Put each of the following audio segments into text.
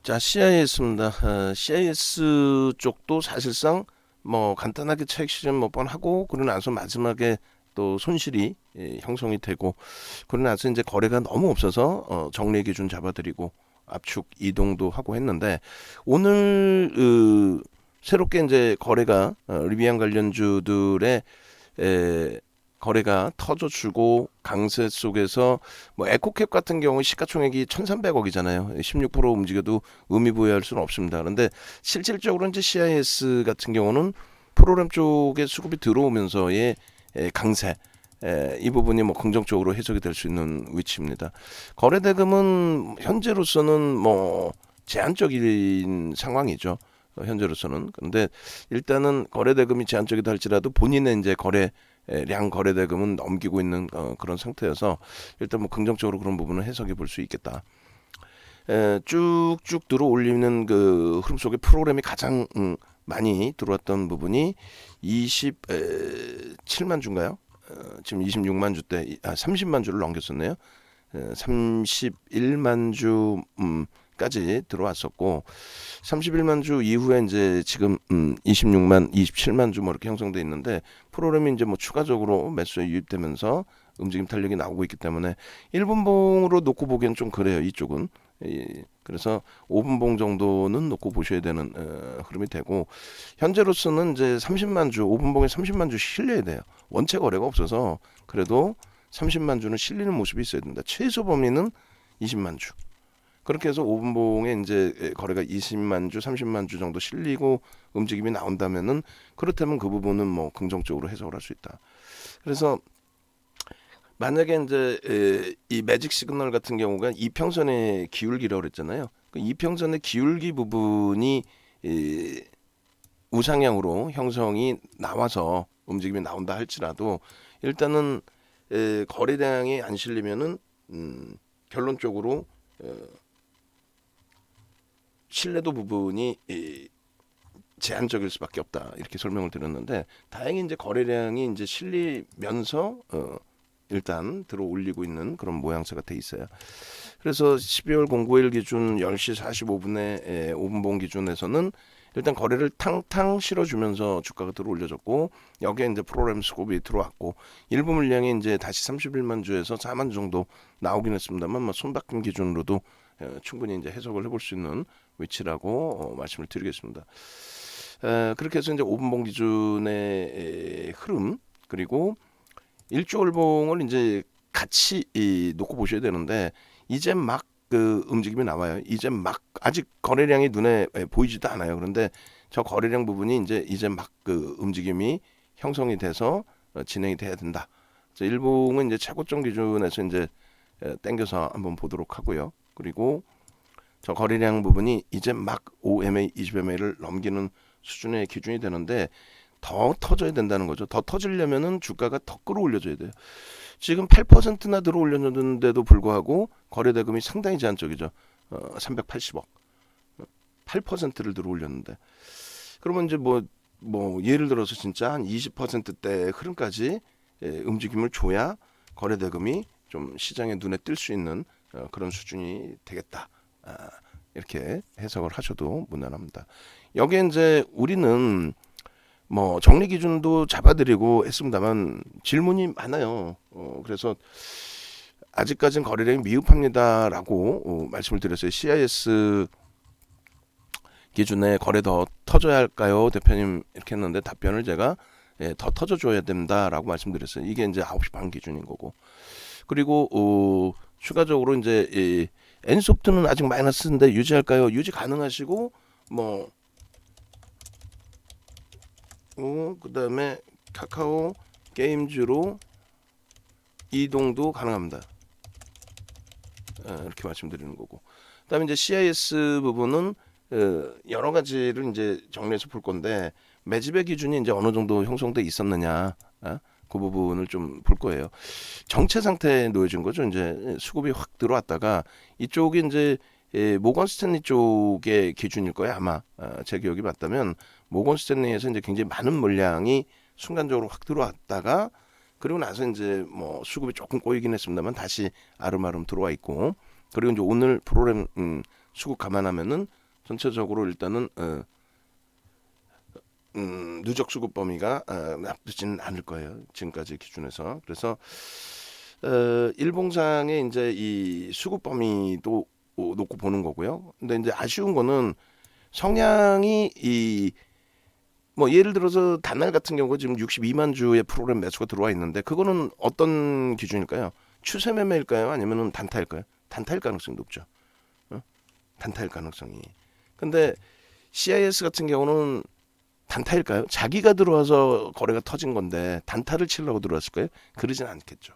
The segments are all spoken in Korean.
자, CIS입니다. CIS 쪽도 사실상 뭐 간단하게 차익 실현 몇 번 하고 그러고 나서 마지막에 또 손실이 형성이 되고 그러고 나서 이제 거래가 너무 없어서 정리 기준 잡아드리고 압축 이동도 하고 했는데 오늘 새롭게 이제 거래가 리비안 관련주들의 거래가 터져주고 강세 속에서 뭐 에코캡 같은 경우 시가총액이 1,300억이잖아요. 16% 움직여도 의미 부여할 수는 없습니다. 그런데 실질적으로 이제 CIS 같은 경우는 프로그램 쪽에 수급이 들어오면서의 강세 이 부분이 뭐 긍정적으로 해석이 될 수 있는 위치입니다. 거래 대금은 현재로서는 뭐 제한적인 상황이죠. 현재로서는. 근데 일단은 거래 대금이 제한적이다 할지라도 본인의 이제 량 거래 대금은 넘기고 있는 그런 상태여서 일단 뭐 긍정적으로 그런 부분을 해석해 볼 수 있겠다. 쭉쭉 들어올리는 그 흐름 속에 프로그램이 가장 많이 들어왔던 부분이 27만 주인가요? 지금 26만 주대 30만 주를 넘겼었네요. 31만 주까지 들어왔었고 31만 주 이후에 이제 지금 26만, 27만 주 뭐 이렇게 형성돼 있는데 프로그램이 이제 뭐 추가적으로 매수에 유입되면서 움직임 탄력이 나오고 있기 때문에 1분봉으로 놓고 보기엔 좀 그래요. 이쪽은. 그래서 5분봉 정도는 놓고 보셔야 되는 흐름이 되고 현재로서는 이제 30만 주, 5분봉에 30만 주 실려야 돼요. 원체 거래가 없어서 그래도 30만 주는 실리는 모습이 있어야 된다. 최소 범위는 20만 주. 그렇게 해서 5분봉에 이제 거래가 20만 주, 30만 주 정도 실리고 움직임이 나온다면은 그렇다면 그 부분은 뭐 긍정적으로 해석을 할 수 있다. 그래서 만약에 이제 이 매직 시그널 같은 경우가 이평선의 기울기라고 그랬잖아요. 그 이평선의 기울기 부분이 우상향으로 형성이 나와서 움직임이 나온다 할지라도 일단은 거래량이 안 실리면은 결론적으로 신뢰도 부분이 제한적일 수밖에 없다 이렇게 설명을 드렸는데 다행히 이제 거래량이 이제 실리면서 일단 들어 올리고 있는 그런 모양새가 돼 있어요. 그래서 12월 09일 기준 10시 45분에 5분봉 기준에서는 일단 거래를 탕탕 실어주면서 주가가 들어 올려졌고 여기에 이제 프로그램 수급이 들어왔고 일부 물량이 이제 다시 31만 주에서 4만 주 정도 나오긴 했습니다만 뭐 손바꿈 기준으로도 충분히 이제 해석을 해볼 수 있는 위치라고 말씀을 드리겠습니다. 그렇게 해서 이제 5분봉 기준의 흐름 그리고 일주월봉을 이제 같이 놓고 보셔야 되는데 이제 막 그 움직임이 나와요. 이제 막 아직 거래량이 눈에 보이지도 않아요. 그런데 저 거래량 부분이 이제 막 그 움직임이 형성이 돼서 진행이 돼야 된다. 일봉은 이제 최고점 기준에서 이제 땡겨서 한번 보도록 하고요. 그리고 저 거래량 부분이 이제 막 5MA, 20MA를 넘기는 수준의 기준이 되는데 더 터져야 된다는 거죠. 더 터지려면은 주가가 더 끌어올려줘야 돼요. 지금 8%나 들어올렸는데도 불구하고 거래 대금이 상당히 제한적이죠. 380억. 8%를 들어올렸는데. 그러면 이제 뭐 예를 들어서 진짜 한 20%대 흐름까지 움직임을 줘야 거래 대금이 좀 시장의 눈에 띌 수 있는 그런 수준이 되겠다. 이렇게 해석을 하셔도 무난합니다. 여기에 이제 우리는 뭐 정리 기준도 잡아드리고 했습니다만 질문이 많아요. 그래서 아직까지는 거래량이 미흡합니다라고 말씀을 드렸어요. CIS 기준에 거래 더 터져야 할까요, 대표님 이렇게 했는데 답변을 제가 더 터져줘야 된다라고 말씀드렸어요. 이게 이제 9시 반 기준인 거고 그리고 추가적으로 이제 엔소프트는 아직 마이너스인데 유지할까요? 유지 가능하시고 뭐 그 다음에 카카오 게임즈로 이동도 가능합니다. 이렇게 말씀드리는 거고. 그다음에 이제 CIS 부분은 여러 가지를 이제 정리해서 볼 건데 매집의 기준이 이제 어느 정도 형성돼 있었느냐, 그 부분을 좀 볼 거예요. 정체 상태에 놓여진 거죠. 이제 수급이 확 들어왔다가 이쪽이 이제 모건 스탠리 쪽의 기준일 거예요. 아마 제 기억이 맞다면 모건 스탠리에서 이제 굉장히 많은 물량이 순간적으로 확 들어왔다가 그리고 나서 이제 뭐 수급이 조금 꼬이긴 했습니다만 다시 아름아름 들어와 있고 그리고 이제 오늘 프로그램 수급 감안하면은 전체적으로 일단은 누적 수급 범위가 나쁘지는 않을 거예요. 지금까지 기준에서. 그래서 일봉상의 이제 이 수급 범위도 놓고 보는 거고요. 근데 이제 아쉬운 거는 성향이 이 뭐 예를 들어서 단날 같은 경우 지금 62만 주의 프로그램 매수가 들어와 있는데 그거는 어떤 기준일까요? 추세 매매일까요? 아니면은 단타일까요? 단타일 가능성이 높죠. 단타일 가능성이. 근데 CIS 같은 경우는 단타일까요? 자기가 들어와서 거래가 터진 건데 단타를 치려고 들어왔을까요? 그러진 않겠죠.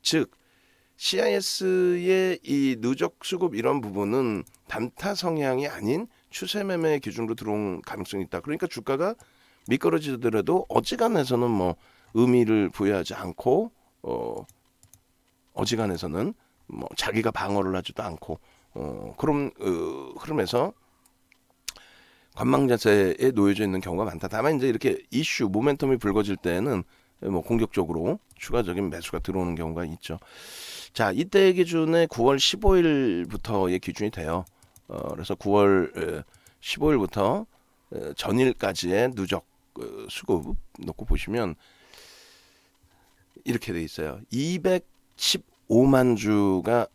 즉 CIS의 이 누적 수급 이런 부분은 단타 성향이 아닌 추세 매매 기준으로 들어온 가능성이 있다. 그러니까 주가가 미끄러지더라도 어지간해서는 뭐 의미를 부여하지 않고 어지간해서는 뭐 자기가 방어를 하지도 않고 그런 흐름에서 관망 자세에 놓여져 있는 경우가 많다. 다만 이제 이렇게 이슈 모멘텀이 불거질 때는 뭐 공격적으로 추가적인 매수가 들어오는 경우가 있죠. 자, 이때 기준에 9월 15일부터의 기준이 돼요. 그래서 9월 15일부터 전일까지의 누적 수급 놓고 보시면 이렇게 돼 있어요. 215만 주가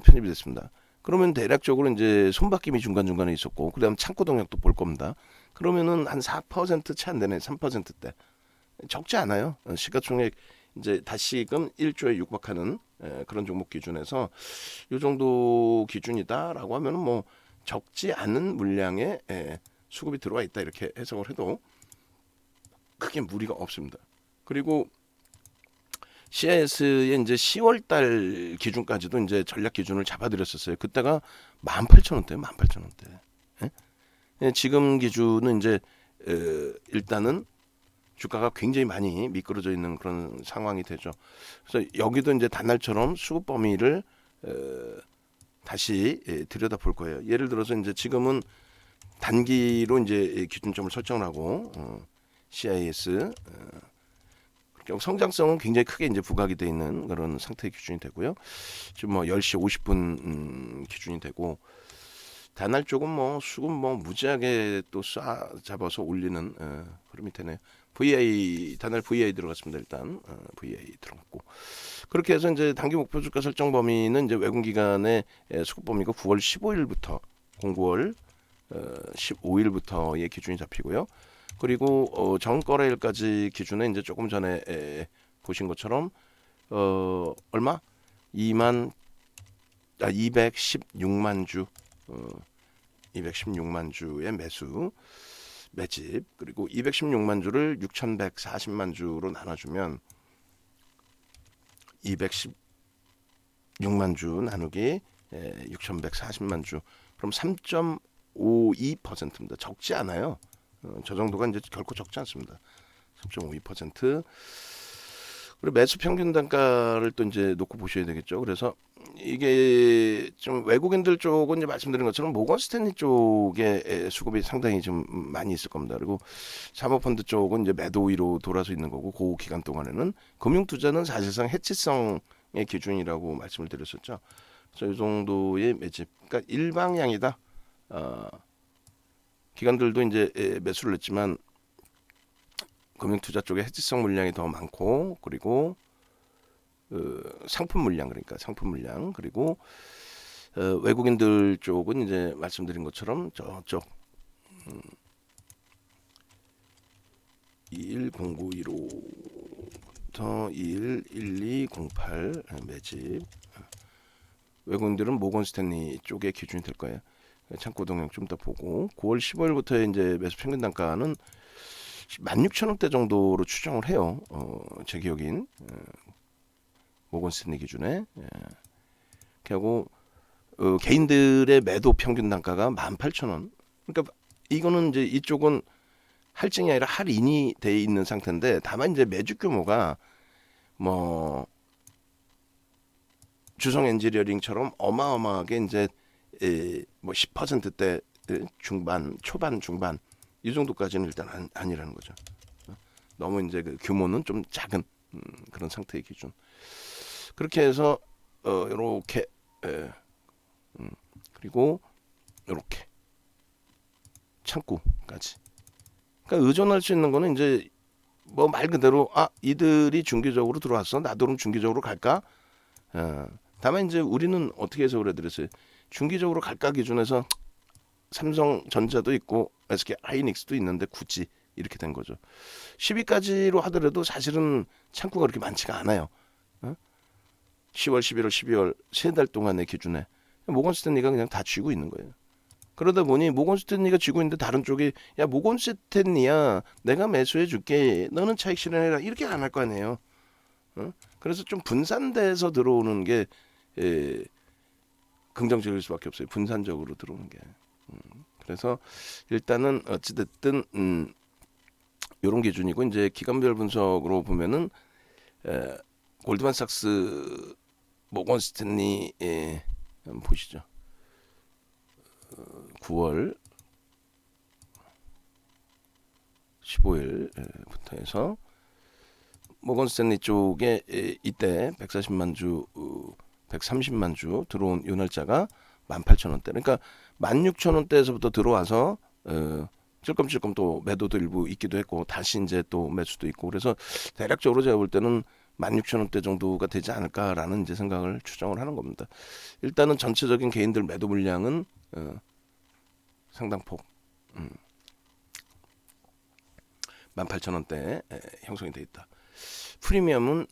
편입이 됐습니다. 그러면 대략적으로 이제 손바뀜이 중간중간에 있었고 그다음 창고 동력도 볼 겁니다. 그러면은 한 4% 채 안 되네. 3%대. 적지 않아요. 시가총액 이제 다시금 1조에 육박하는 그런 종목 기준에서 이 정도 기준이다라고 하면은 뭐 적지 않은 물량의 수급이 들어와 있다 이렇게 해석을 해도 크게 무리가 없습니다. 그리고 CIS의 이제 10월달 기준까지도 이제 전략 기준을 잡아드렸었어요. 그때가 18,000원대, 18,000원대. 예? 지금 기준은 이제 일단은 주가가 굉장히 많이 미끄러져 있는 그런 상황이 되죠. 그래서 여기도 이제 단날처럼 수급 범위를 다시 들여다 볼 거예요. 예를 들어서 이제 지금은 단기로 이제 기준점을 설정하고 CIS 성장성은 굉장히 크게 이제 부각이 돼 있는 그런 상태의 기준이 되고요. 지금 뭐 10시 50분 기준이 되고 단날 쪽은 뭐 수급 뭐 무지하게 또 쏴 잡아서 올리는 흐름이 되네요. VI 단날 VI 들어갔습니다. 일단 VI 들어갔고 그렇게 해서 이제 단기 목표 주가 설정 범위는 이제 외국 기관의 수급 범위가 9월 15일부터 09월 15일부터의 기준이 잡히고요. 그리고 정거래일까지 기준에 이제 조금 전에 보신 것처럼 얼마 216만 주 216만 주의 매집 그리고 216만 주를 6,140만 주로 나눠주면 216만 주 나누기 6,140만 주 그럼 3.52%입니다. 적지 않아요. 저 정도가 이제 결코 적지 않습니다. 3.52%. 그리고 매수 평균 단가를 또 이제 놓고 보셔야 되겠죠. 그래서 이게 좀 외국인들 쪽은 이제 말씀드린 것처럼 모건 스탠리 쪽에 수급이 상당히 좀 많이 있을 겁니다. 그리고 사모펀드 쪽은 이제 매도 위로 돌아서 있는 거고 그 기간 동안에는 금융 투자는 사실상 해치성의 기준이라고 말씀을 드렸었죠. 그래서 이 정도의 매집, 그러니까 일방향이다. 기관들도 이제 매수를 했지만 금융투자 쪽에 해지성 물량이 더 많고 그리고 상품 물량 그러니까 상품 물량 그리고 외국인들 쪽은 이제 말씀드린 것처럼 저쪽 210915부터 211208 매집 외국인들은 모건 스탠리 쪽의 기준이 될 거예요. 창고 동향 좀 더 보고 9월 15일부터 이제 매수 평균 단가는 16,000원대 정도로 추정을 해요. 제 기억인 모건 스탠리 기준에 그리고 개인들의 매도 평균 단가가 18,000원. 그러니까 이거는 이제 이쪽은 할증이 아니라 할인이 돼 있는 상태인데 다만 이제 매주 규모가 뭐 주성 엔지니어링처럼 어마어마하게 이제 뭐 10%대 중반, 초반, 중반 이 정도까지는 일단 아니라는 거죠. 너무 이제 그 규모는 좀 작은 그런 상태의 기준. 그렇게 해서 이렇게 그리고 이렇게 창구까지. 그러니까 의존할 수 있는 거는 이제 뭐 말 그대로 이들이 중기적으로 들어왔어. 나도 그럼 중기적으로 갈까? 다만 이제 우리는 어떻게 해석을 해드렸어요. 중기적으로 갈까 기준에서 삼성전자도 있고 SK 하이닉스도 있는데 굳이 이렇게 된 거죠. 10위까지로 하더라도 사실은 창구가 그렇게 많지가 않아요. 10월, 11월, 12월 세 달 동안의 기준에 모건 스탠리가 그냥 다 쥐고 있는 거예요. 그러다 보니 모건 스탠리가 쥐고 있는데 다른 쪽이 야 모건 스탠리야 내가 매수해 줄게 너는 차익 실현해라 이렇게 안 할 거 아니에요. 그래서 좀 분산돼서 들어오는 게 긍정적일 수밖에 없어요. 분산적으로 들어오는 게. 그래서 일단은 어찌됐든 이런 기준이고 이제 기관별 분석으로 보면은 골드만삭스 모건 스탠리 한번 보시죠. 9월 15일부터 해서 모건 스탠리 쪽에 이때 140만 주, 130만 주 들어온 요 날짜가 18,000원대. 그러니까 16,000원대에서부터 들어와서 찔끔찔끔 또 매도도 일부 있기도 했고 다시 이제 또 매수도 있고 그래서 대략적으로 제가 볼 때는 16,000원대 정도가 되지 않을까라는 이제 생각을 추정을 하는 겁니다. 일단은 전체적인 개인들 매도 물량은 상당폭 18,000원대에 형성이 돼 있다. 프리미엄은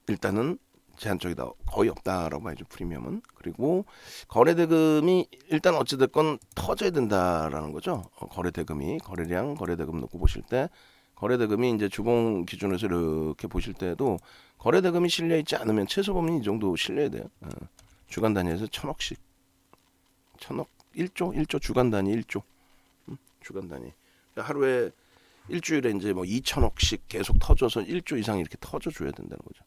일단은 제한적이다. 거의 없다라고 봐야죠. 프리미엄은. 그리고 거래대금이 일단 어찌됐건 터져야 된다라는 거죠. 거래대금이 거래량 거래대금 놓고 보실 때 거래대금이 이제 주봉 기준에서 이렇게 보실 때도 거래대금이 실려 있지 않으면 최소 범위 이 정도 실려야 돼요. 주간 단위에서 1,000억씩 1,000억 1조 주간 단위 1조 주간 단위 하루에 일주일에 이제 뭐 2,000억씩 계속 터져서 1조 이상 이렇게 터져 줘야 된다는 거죠.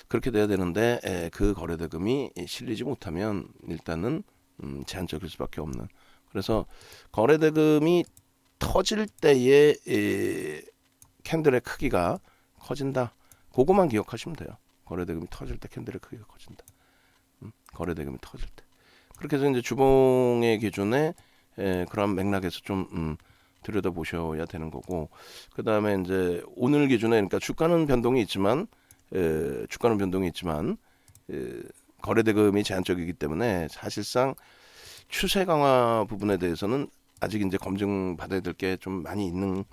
그렇게 돼야 되는데 그 거래대금이 실리지 못하면 일단은 제한적일 수밖에 없는. 그래서 거래대금이 터질 때의 캔들의 크기가 커진다. 그것만 기억하시면 돼요. 거래대금이 터질 때 캔들의 크기가 커진다. 거래대금이 터질 때. 그렇게 해서 이제 주봉의 기준에 그런 맥락에서 좀 들여다 보셔야 되는 거고, 그 다음에 이제 오늘 기준에 그러니까 주가는 변동이 있지만 거래대금이 제한적이기 때문에 사실상 추세 강화 부분에 대해서는 아직 이제 검증 받아야 될 게 좀 많이 있는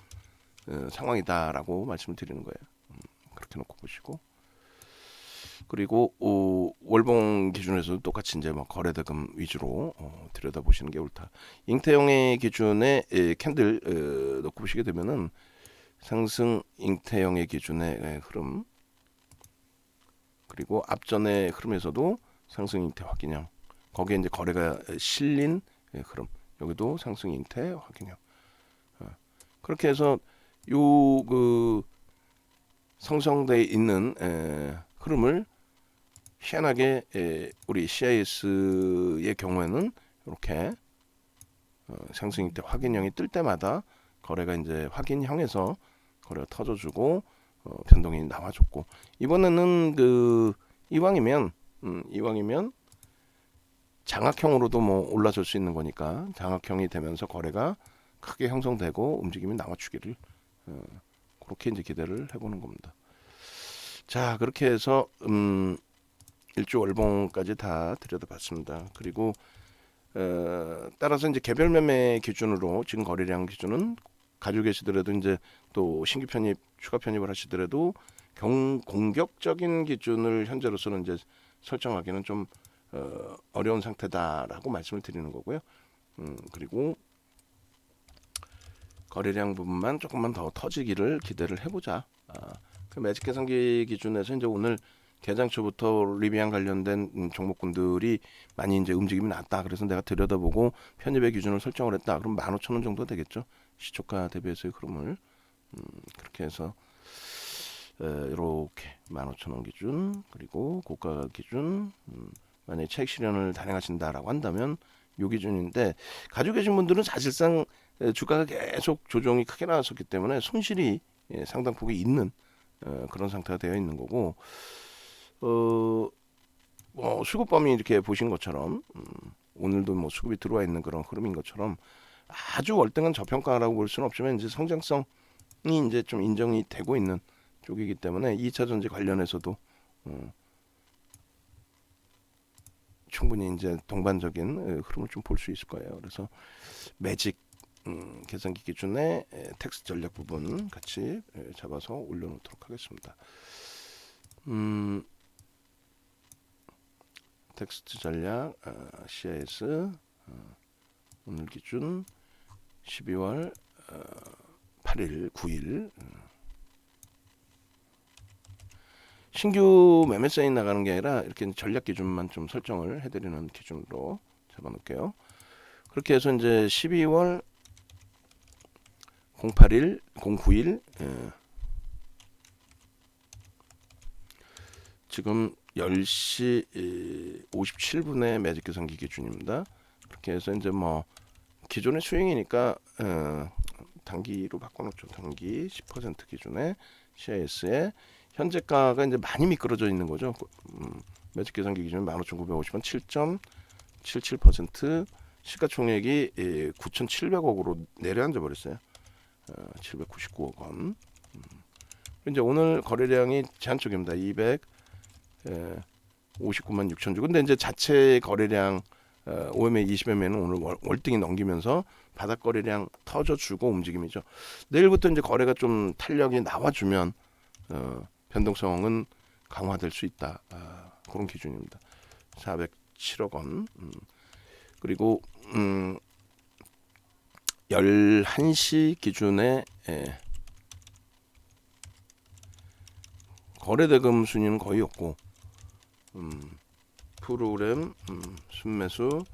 상황이다라고 말씀을 드리는 거예요. 그렇게 놓고 보시고, 그리고 월봉 기준에서도 똑같이 이제 뭐 거래대금 위주로 들여다 보시는 게 옳다. 잉태형의 기준에 캔들 놓고 보시게 되면은 상승 잉태형의 기준의 흐름, 그리고 앞전의 흐름에서도 상승 잉태 확인형, 거기에 이제 거래가 실린 흐름, 여기도 상승 잉태 확인형. 그렇게 해서 요 그 성성돼 있는 흐름을 희한하게 우리 CIS의 경우에는 이렇게 상승 잉태 확인형이 뜰 때마다 거래가 이제 확인형에서 거래가 터져주고 변동이 나와줬고, 이번에는 그 이왕이면 장악형으로도 뭐 올라설 수 있는 거니까 장악형이 되면서 거래가 크게 형성되고 움직임이 나와주기를 그렇게 이제 기대를 해보는 겁니다. 자, 그렇게 해서 일주 월봉까지 다 들여다봤습니다. 그리고 따라서 이제 개별 매매 기준으로 지금 거래량 기준은 가지고 계시더라도 이제 또 신규 편입, 추가 편입을 하시더라도 공격적인 기준을 현재로서는 이제 설정하기는 좀 어려운 상태다라고 말씀을 드리는 거고요. 그리고 거래량 부분만 조금만 더 터지기를 기대를 해보자. 그 매직 계산기 기준에서 이제 오늘 개장 초부터 리비안 관련된 종목군들이 많이 이제 움직임이 났다. 그래서 내가 들여다보고 편입의 기준을 설정을 했다. 그럼 15,000원 정도 되겠죠. 시초가 대비해서의 흐름을 그렇게 해서 이렇게 15,000원 기준, 그리고 고가 기준, 만약에 차익 실현을 단행하신다라고 한다면 요 기준인데, 가지고 계신 분들은 사실상 주가가 계속 조정이 크게 나왔었기 때문에 손실이 상당폭이 있는 그런 상태가 되어 있는 거고, 수급범위 이렇게 보신 것처럼 오늘도 뭐 수급이 들어와 있는 그런 흐름인 것처럼 아주 월등한 저평가라고 볼 수는 없지만 이제 성장성이 이제 좀 인정이 되고 있는 쪽이기 때문에 2차 전지 관련해서도 충분히 이제 동반적인 흐름을 좀 볼 수 있을 거예요. 그래서 매직 계산기 기준의 텍스 전략 부분 같이 잡아서 올려놓도록 하겠습니다. 텍스트 전략 CIS 오늘 기준 12월 8일 9일 신규 매매 사인 나가는 게 아니라 이렇게 전략 기준만 좀 설정을 해드리는 기준으로 잡아놓을게요. 그렇게 해서 이제 12월 08일 09일 지금 10시 57분에 매직 계산기 기준입니다. 그렇게 해서 이제 뭐 기존의 스윙이니까 단기로 바꿔놓죠. 단기 10% 기준의 CIS에 현재가가 이제 많이 미끄러져 있는 거죠. 매직 계산기 기준 15,950원 7.77% 시가총액이 9,700억으로 내려앉아 버렸어요. 799억 원. 이제 오늘 거래량이 제한적입니다. 259만 6천 주. 근데 이제 자체 거래량 OMA 20매매는 오늘 월등히 넘기면서 바닥 거래량 터져주고 움직임이죠. 내일부터 이제 거래가 좀 탄력이 나와주면 변동성은 강화될 수 있다. 그런 기준입니다. 407억 원. 그리고 11시 기준에 거래대금 순위는 거의 없고 프로그램 순매수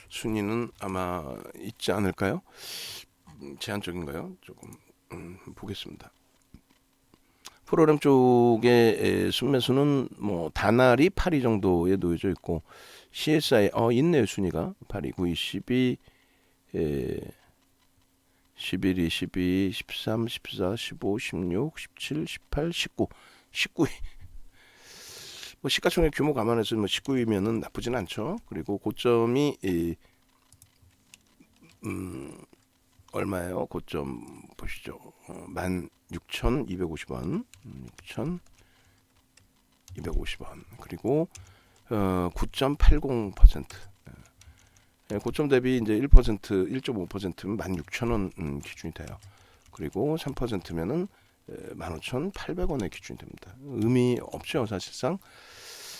순위는 아마 있지 않을까요? 제한적인가요? 조금 보겠습니다. 프로그램 쪽에 순매수는 뭐 다날이 8위 정도에 놓여져 있고 CSI 있네요. 순위가 8위, 9위, 12, 11, 22, 13, 14, 15, 16, 17, 18, 19, 19위. 뭐 시가총액 규모 감안해서 뭐 19위면은 나쁘진 않죠. 그리고 고점이 얼마예요? 고점 보시죠. 16,250원, 6,250원. 그리고 9.80%. 고점 대비 이제 1%, 1.5%면 16,000원 기준이 돼요. 그리고 3%면은 15,800원의 기준이 됩니다. 의미 없죠, 사실상.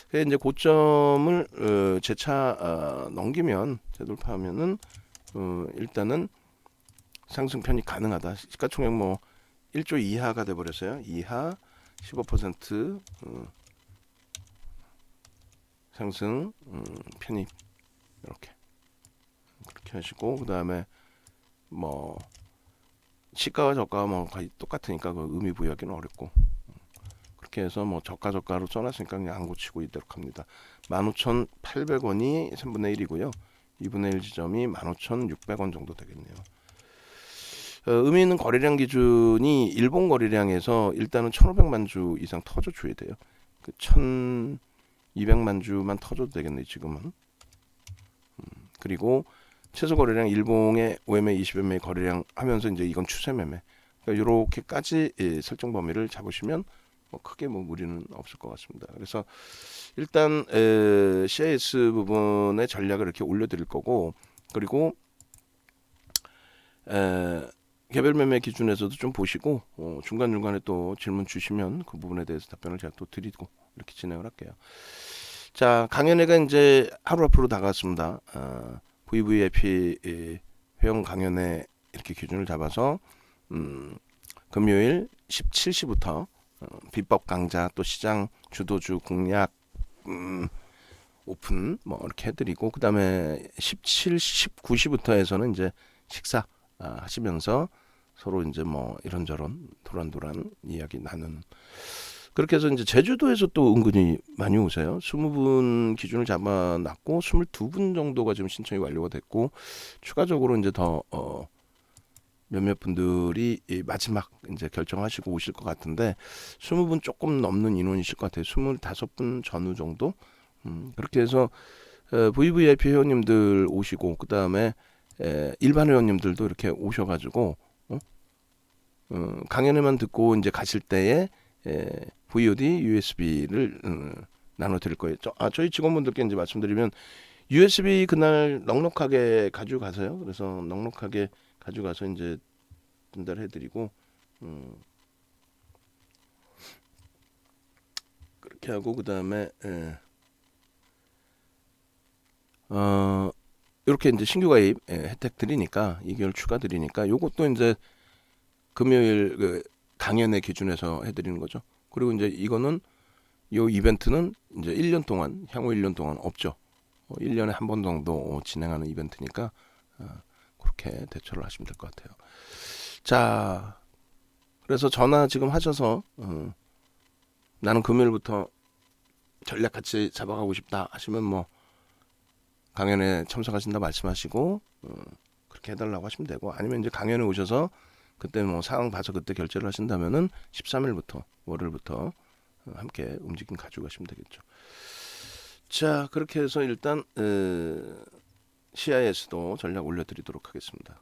이제 고점을 재차 넘기면 재돌파하면은 일단은 상승편이 가능하다. 시가총액 뭐 1조 이하가 돼 버렸어요. 이하 15% 상승 편입 이렇게 그렇게 하시고 그다음에 뭐 시가와 저가가 뭐 거의 똑같으니까 그 의미 부여하기는 어렵고 그렇게 해서 뭐 저가로 써놨으니까 그냥 안 고치고 있도록 합니다. 15,800원이 3분의 1이고요. 2분의 1 지점이 15,600원 정도 되겠네요. 의미 있는 거래량 기준이 일본 거래량에서 일단은 1,500만 주 이상 터져줘야 돼요. 그 1,200만 주만 터져도 되겠네요. 지금은. 그리고 최소 거래량 일봉의 OMA 20매매 거래량 하면서 이제 이건 추세 매매. 그러니까 이렇게까지 설정 범위를 잡으시면 뭐 크게 뭐 무리는 없을 것 같습니다. 그래서 일단 CIS 부분의 전략을 이렇게 올려드릴 거고 그리고 개별 매매 기준에서도 좀 보시고 중간중간에 또 질문 주시면 그 부분에 대해서 답변을 제가 또 드리고 이렇게 진행을 할게요. 자, 강연회가 이제 하루 앞으로 다가왔습니다. VVIP 회원 강연회 이렇게 기준을 잡아서 금요일 17시부터 비법 강좌 또 시장 주도주 공략 오픈 뭐 이렇게 해드리고 그 다음에 17, 19시부터 해서는 이제 식사 하시면서 서로 이제 뭐 이런저런 도란도란 이야기 나누는 그렇게 해서 이제 제주도에서 또 은근히 많이 오세요. 20분 기준을 잡아놨고 22분 정도가 지금 신청이 완료가 됐고 추가적으로 이제 더 몇몇 분들이 마지막 이제 결정하시고 오실 것 같은데 20분 조금 넘는 인원이실 것 같아요. 25분 전후 정도 그렇게 해서 VVIP 회원님들 오시고 그 다음에 일반 회원님들도 이렇게 오셔가지고 강연회만 듣고 이제 가실 때에 VOD, USB를 나눠 드릴 거예요. 저희 직원분들께 이제 말씀드리면 USB 그날 넉넉하게 가지고 가세요. 그래서 넉넉하게 가지고 가서 이제 전달해 드리고 그렇게 하고 그 다음에 이렇게 이제 신규 가입 혜택 드리니까 2개월 추가 드리니까 요것도 이제 금요일 그 강연의 기준에서 해드리는 거죠. 그리고 이제 이거는 요 이벤트는 이제 1년 동안 향후 1년 동안 없죠. 1년에 한 번 정도 진행하는 이벤트니까 그렇게 대처를 하시면 될 것 같아요. 자, 그래서 전화 지금 하셔서 나는 금요일부터 전략 같이 잡아가고 싶다 하시면 뭐 강연에 참석하신다 말씀하시고 그렇게 해달라고 하시면 되고 아니면 이제 강연에 오셔서 그때 뭐 상황 봐서 그때 결제를 하신다면은 13일부터 월요일부터 함께 움직임 가지고 가시면 되겠죠. 자 그렇게 해서 일단 CIS도 전략 올려드리도록 하겠습니다.